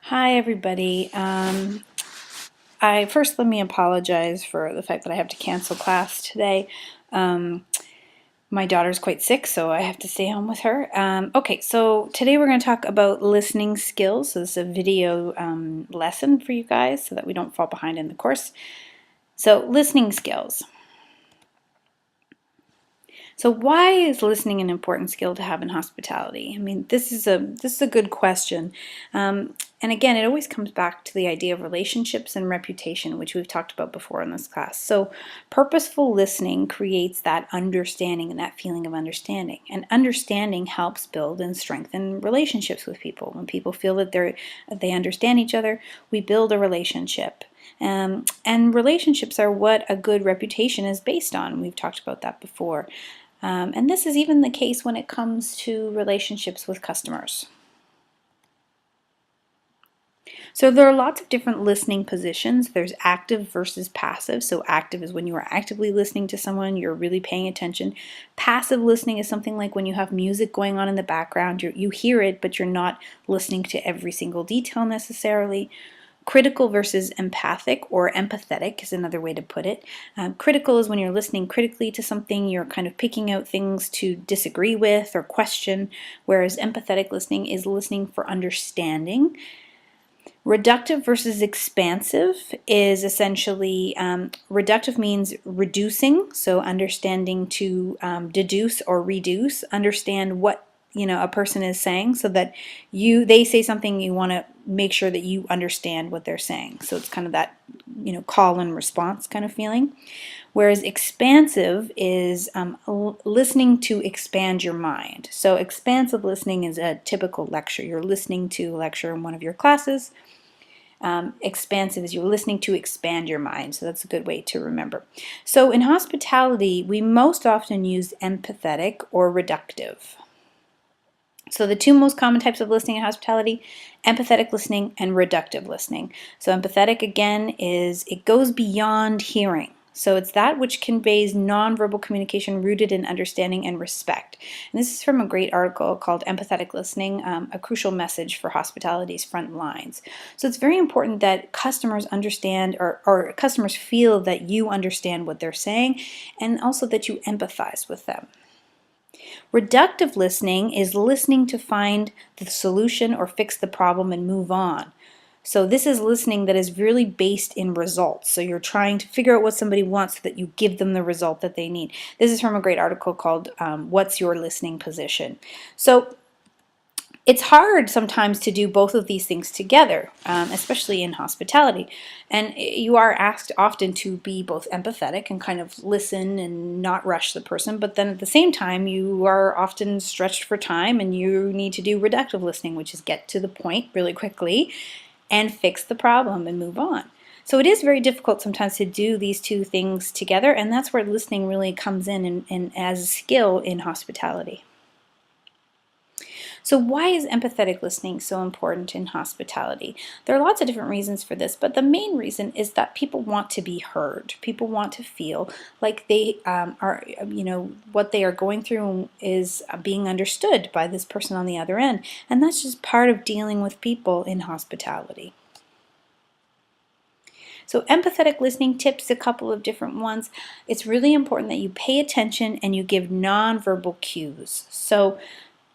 Hi everybody. Let me apologize for the fact that I have to cancel class today. Um, my daughter's quite sick, so I have to stay home with her. Okay, so today we're going to talk about listening skills. So this is a video lesson for you guys so that we don't fall behind in the course. So listening skills. So why is listening an important skill to have in hospitality? I mean, this is a good question. And again, it always comes back to the idea of relationships and reputation, which we've talked about before in this class. So purposeful listening creates that understanding and that feeling of understanding. And understanding helps build and strengthen relationships with people. When people feel that they understand each other, we build a relationship. And relationships are what a good reputation is based on. We've talked about that before. And this is even the case when it comes to relationships with customers. So there are lots of different listening positions. There's active versus passive. So active is when you are actively listening to someone, you're really paying attention. Passive listening is something like when you have music going on in the background, you hear it, but you're not listening to every single detail necessarily. Critical versus empathic or empathetic is another way to put it. Critical is when you're listening critically to something, you're kind of picking out things to disagree with or question, whereas empathetic listening is listening for understanding. Reductive versus expansive is essentially, reductive means reducing, so understanding to deduce or reduce, understand what a person is saying so that they say something, you want to make sure that you understand what they're saying. So it's kind of that call and response kind of feeling. Whereas expansive is listening to expand your mind. So expansive listening is a typical lecture. You're listening to a lecture in one of your classes. Expansive is you're listening to expand your mind. So that's a good way to remember. So in hospitality, we most often use empathetic or reductive. So the two most common types of listening in hospitality, empathetic listening and reductive listening. So empathetic, again, it goes beyond hearing. So it's that which conveys nonverbal communication rooted in understanding and respect. And this is from a great article called Empathetic Listening, a crucial message for hospitality's front lines. So it's very important that customers understand or customers feel that you understand what they're saying and also that you empathize with them. Reductive listening is listening to find the solution or fix the problem and move on. So this is listening that is really based in results. So you're trying to figure out what somebody wants so that you give them the result that they need. This is from a great article called What's Your Listening Position? So it's hard sometimes to do both of these things together, especially in hospitality. And you are asked often to be both empathetic and kind of listen and not rush the person, but then at the same time you are often stretched for time and you need to do reductive listening, which is get to the point really quickly and fix the problem and move on. So it is very difficult sometimes to do these two things together, and that's where listening really comes in as a skill in hospitality. So why is empathetic listening so important in hospitality? There are lots of different reasons for this, but the main reason is that people want to be heard. People want to feel like they what they are going through is being understood by this person on the other end. And that's just part of dealing with people in hospitality. So empathetic listening tips, a couple of different ones. It's really important that you pay attention and you give nonverbal cues. So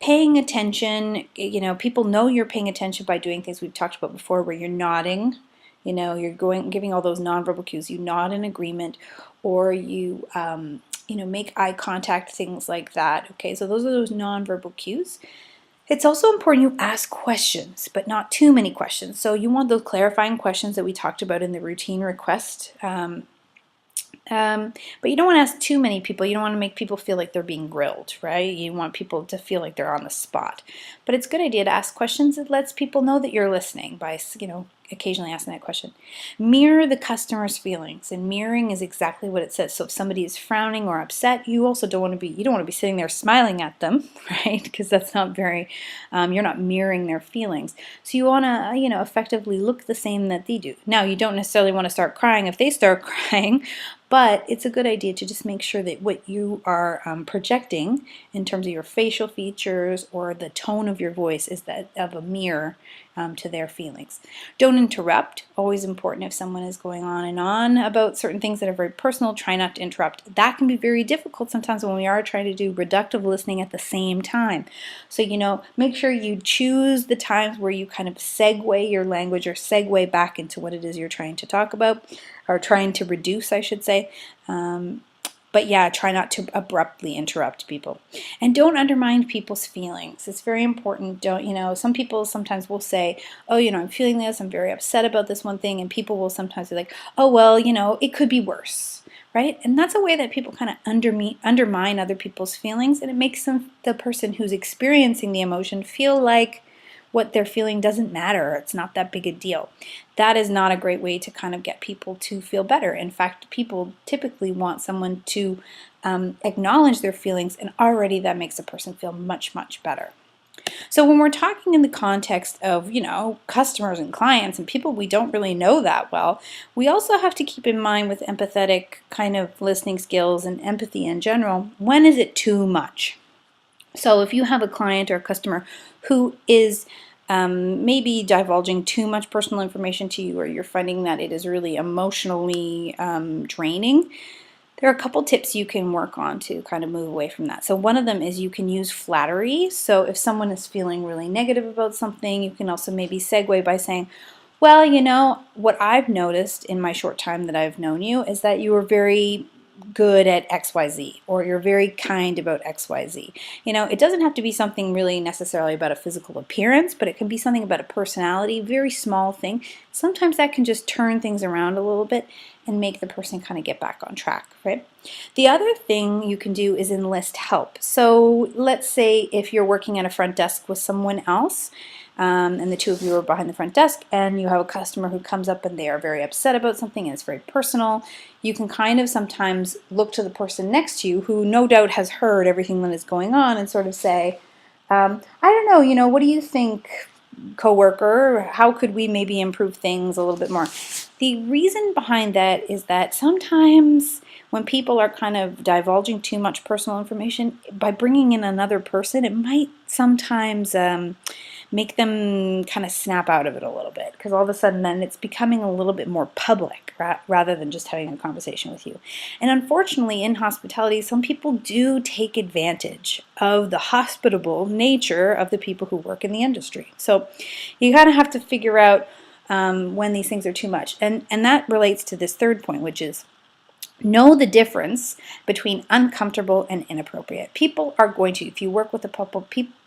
paying attention, people know you're paying attention by doing things we've talked about before where you're nodding, you're giving all those nonverbal cues. You nod in agreement or you, make eye contact, things like that. Okay, so those are those nonverbal cues. It's also important you ask questions, but not too many questions. So you want those clarifying questions that we talked about in the routine request. But you don't want to ask too many people. You don't want to make people feel like they're being grilled, right? You want people to feel like they're on the spot. But it's a good idea to ask questions. It lets people know that you're listening by, occasionally asking that question. Mirror the customer's feelings, and mirroring is exactly what it says. So if somebody is frowning or upset, you also don't want to be sitting there smiling at them, right? Because that's not very, you're not mirroring their feelings. So you want to, effectively look the same that they do. Now, you don't necessarily want to start crying if they start crying, But it's a good idea to just make sure that what you are projecting in terms of your facial features or the tone of your voice is that of a mirror to their feelings. Don't interrupt. Always important if someone is going on and on about certain things that are very personal. Try not to interrupt. That can be very difficult sometimes when we are trying to do reductive listening at the same time. So, make sure you choose the times where you kind of segue your language or segue back into what it is you're trying to talk about, or trying to reduce, I should say. But yeah, try not to abruptly interrupt people. And don't undermine people's feelings. It's very important. Some people sometimes will say, oh, I'm feeling this, I'm very upset about this one thing, and people will sometimes be like, oh, well, it could be worse, right? And that's a way that people kind of undermine other people's feelings, and it makes the person who's experiencing the emotion feel like what they're feeling doesn't matter. It's not that big a deal. That is not a great way to kind of get people to feel better. In fact, people typically want someone to acknowledge their feelings, and already that makes a person feel much, much better. So when we're talking in the context of, customers and clients and people we don't really know that well, we also have to keep in mind with empathetic kind of listening skills and empathy in general, when is it too much? So if you have a client or a customer who is maybe divulging too much personal information to you, or you're finding that it is really emotionally draining, there are a couple tips you can work on to kind of move away from that. So one of them is you can use flattery. So if someone is feeling really negative about something, you can also maybe segue by saying, well, what I've noticed in my short time that I've known you is that you were very good at XYZ, or you're very kind about XYZ. It doesn't have to be something really necessarily about a physical appearance, but it can be something about a personality, very small thing. Sometimes that can just turn things around a little bit and make the person kind of get back on track, right? The other thing you can do is enlist help. So let's say if you're working at a front desk with someone else, and the two of you are behind the front desk, and you have a customer who comes up and they are very upset about something and it's very personal, you can kind of sometimes look to the person next to you who no doubt has heard everything that is going on and sort of say, I don't know, what do you think, coworker? How could we maybe improve things a little bit more? The reason behind that is that sometimes when people are kind of divulging too much personal information, by bringing in another person, it might sometimes make them kind of snap out of it a little bit, because all of a sudden then it's becoming a little bit more public rather than just having a conversation with you. And unfortunately in hospitality, some people do take advantage of the hospitable nature of the people who work in the industry. So you kind of have to figure out when these things are too much. And that relates to this third point, which is know the difference between uncomfortable and inappropriate. People are going to, if you work with the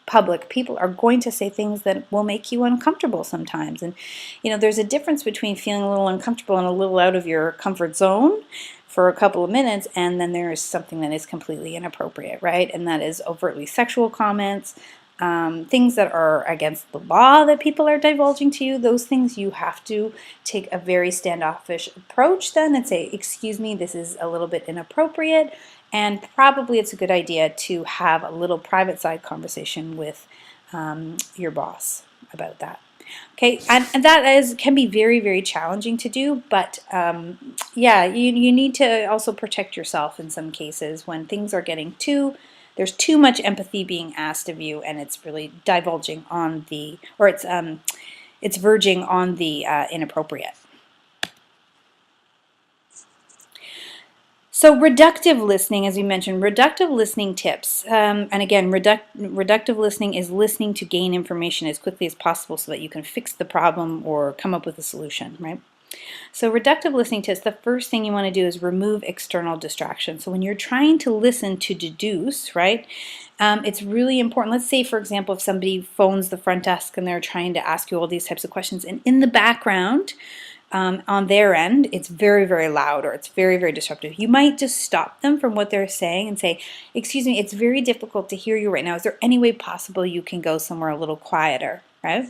public, people are going to say things that will make you uncomfortable sometimes. And there's a difference between feeling a little uncomfortable and a little out of your comfort zone for a couple of minutes, and then there is something that is completely inappropriate, right? And that is overtly sexual comments, things that are against the law that people are divulging to you. Those things you have to take a very standoffish approach then and say, excuse me, this is a little bit inappropriate, and probably it's a good idea to have a little private side conversation with your boss about that. Okay, and that can be very, very challenging to do, but yeah, you need to also protect yourself in some cases when things are getting there's too much empathy being asked of you, and it's really divulging on or it's verging on the inappropriate. So reductive listening, as we mentioned, reductive listening tips. And again, reductive listening is listening to gain information as quickly as possible so that you can fix the problem or come up with a solution, right? So reductive listening tips, the first thing you want to do is remove external distractions. So when you're trying to listen to deduce, right, it's really important. Let's say, for example, if somebody phones the front desk and they're trying to ask you all these types of questions, and in the background, on their end, it's very, very loud, or it's very, very disruptive. You might just stop them from what they're saying and say, excuse me, it's very difficult to hear you right now. Is there any way possible you can go somewhere a little quieter, right?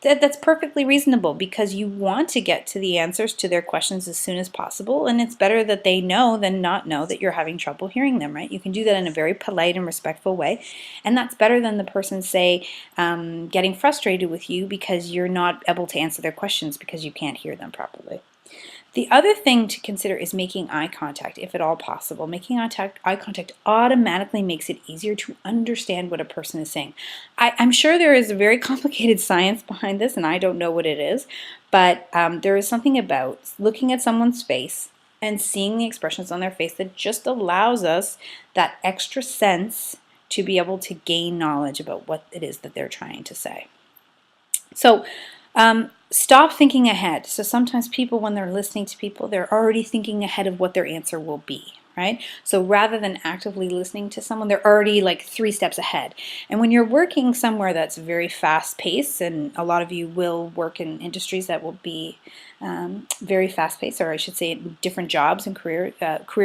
That's perfectly reasonable, because you want to get to the answers to their questions as soon as possible, and it's better that they know than not know that you're having trouble hearing them, right? You can do that in a very polite and respectful way, and that's better than the person, say, getting frustrated with you because you're not able to answer their questions because you can't hear them properly. The other thing to consider is making eye contact, if at all possible. Making eye contact automatically makes it easier to understand what a person is saying. I'm sure there is a very complicated science behind this, and I don't know what it is, but there is something about looking at someone's face and seeing the expressions on their face that just allows us that extra sense to be able to gain knowledge about what it is that they're trying to say. So stop thinking ahead. So sometimes people, when they're listening to people, they're already thinking ahead of what their answer will be, right? So rather than actively listening to someone, they're already like 3 steps ahead. And when you're working somewhere that's very fast paced, and a lot of you will work in industries that will be very fast paced, or I should say different jobs and career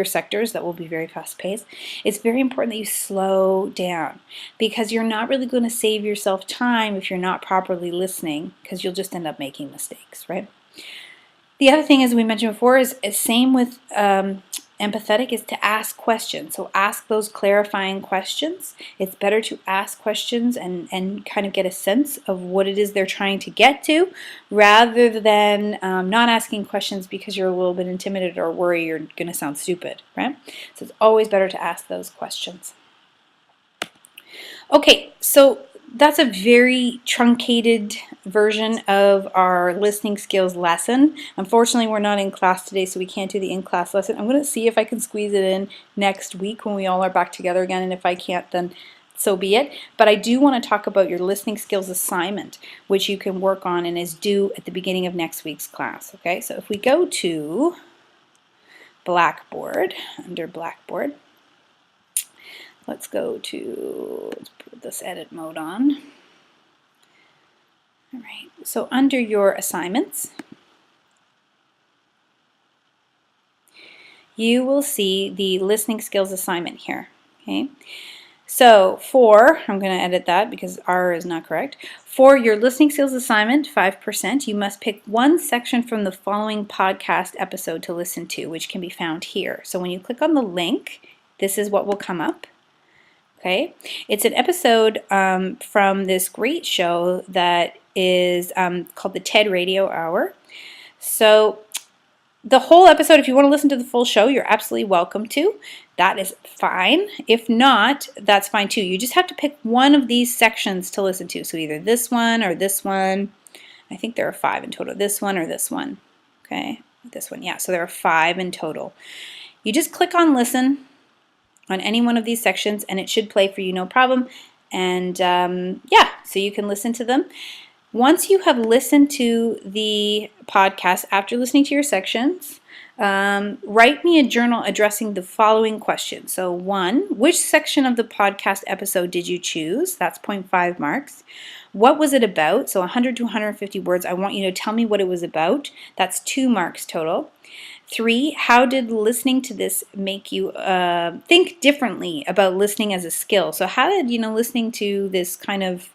sectors that will be very fast paced, it's very important that you slow down, because you're not really going to save yourself time if you're not properly listening, because you'll just end up making mistakes, right? The other thing, as we mentioned before, is same with empathetic, is to ask questions. So ask those clarifying questions. It's better to ask questions and kind of get a sense of what it is they're trying to get to, rather than not asking questions because you're a little bit intimidated or worry you're going to sound stupid, right? So it's always better to ask those questions. Okay, so that's a very truncated version of our listening skills lesson. Unfortunately, we're not in class today, so we can't do the in-class lesson. I'm going to see if I can squeeze it in next week when we all are back together again, and if I can't, then so be it. But I do want to talk about your listening skills assignment, which you can work on and is due at the beginning of next week's class. Okay, so if we go to Blackboard, under Blackboard, let's put this edit mode on. All right, so under your assignments, you will see the listening skills assignment here. Okay, so I'm going to edit that because R is not correct. For your listening skills assignment, 5%, you must pick one section from the following podcast episode to listen to, which can be found here. So when you click on the link, this is what will come up. Okay, it's an episode from this great show that is called the TED Radio Hour. So the whole episode, if you want to listen to the full show, you're absolutely welcome to. That is fine. If not, that's fine too. You just have to pick one of these sections to listen to. So either this one or this one. I think there are 5 in total. This one or this one. Okay, this one. Yeah, so there are 5 in total. You just click on listen on any one of these sections, and it should play for you, no problem. And yeah, so you can listen to them. Once you have listened to the podcast, after listening to your sections, write me a journal addressing the following questions. So 1, which section of the podcast episode did you choose? That's 0.5 marks. What was it about? So 100 to 150 words. I want you to tell me what it was about. That's 2 marks total. 3, how did listening to this make you think differently about listening as a skill? So how did, listening to this kind of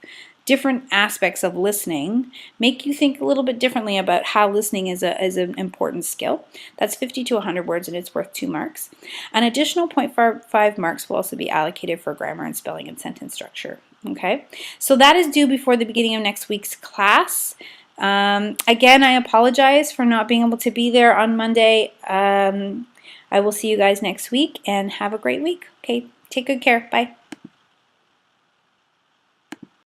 different aspects of listening make you think a little bit differently about how listening is an important skill? That's 50 to 100 words, and it's worth 2 marks. An additional 0.5 marks will also be allocated for grammar and spelling and sentence structure. Okay, so that is due before the beginning of next week's class. Again, I apologize for not being able to be there on Monday. I will see you guys next week, and have a great week. Okay, take good care. Bye.